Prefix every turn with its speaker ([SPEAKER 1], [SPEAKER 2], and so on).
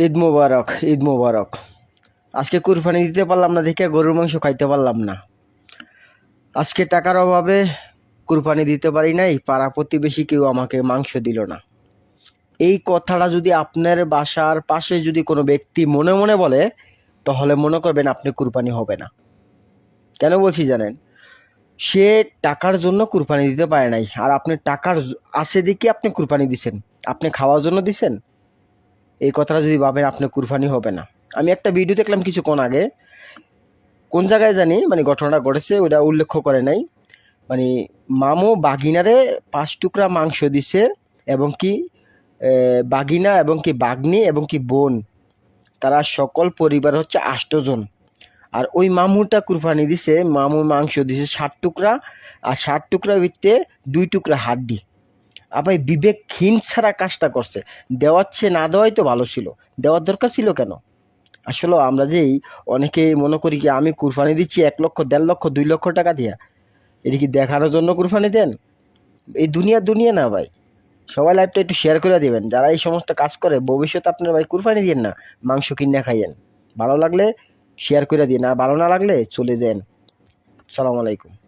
[SPEAKER 1] ঈদ মোবারক, ঈদ মোবারক। আজকে কুরবানি দিতে পারলাম না দেখে গরুর মাংস খাইতে পারলাম না। আজকে টাকার অভাবে কুরবানি দিতে পারি নাই, পাড়া প্রতিবেশী কেউ আমাকে মাংস দিল না। এই কথাটা যদি আপনার বাসার পাশে যদি কোনো ব্যক্তি মনে মনে বলে, তাহলে মনে করবেন আপনি কুরবানি হবে না। কেন বলছি জানেন? সে টাকার জন্য কুরবানি দিতে পারে নাই, আর আপনি টাকার আছে দেখে আপনি কুরবানি দিছেন। আপনি খাওয়ার জন্য দিছেন? এই কথাটা যদি ভাবেন, আপনি কুরবানি হবে না। আমি একটা ভিডিও দেখলাম কিছুক্ষণ আগে, কোন জায়গায় জানি মানে ঘটনাটা ঘটেছে ওটা উল্লেখ করে নাই। মানে মামু বাগিনারে 5 টুকরা মাংস দিছে, এবং কি বাগিনা এবং কি বাগনি এবং কি বোন, তারা সকল পরিবার হচ্ছে 8 জন। আর ওই মামুটা কুরবানি দিছে, মামু মাংস দিছে 60 টুকরা, আর 60 টুকরার ভিতরে 2 টুকরা হাড্ডি। আবার বিবেকহীন ছাড়া কাজটা করছে। দেওয়ার চেয়ে না দেওয়াই তো ভালো ছিল। দেওয়ার দরকার ছিল কেন? আসলে আমরা যেই অনেকে মনে করি কি আমি কুরবানি দিচ্ছি 1 লক্ষ, 1.5 লক্ষ, 2 লক্ষ টাকা দিয়া, এটা কি দেখানোর জন্য কুরবানি দেন? এই দুনিয়া দুনিয়া না ভাই। সবাই লাইভটা একটু শেয়ার করে দিবেন। যারা এই সমস্ত কাজ করে ভবিষ্যতে আপনার ভাই কুরবানি দিয়েন না, মাংস কিনে খাইয়েন। ভালো লাগলে শেয়ার করে দিন, আর ভালো না লাগলে চলে যান। সালাম আলাইকুম।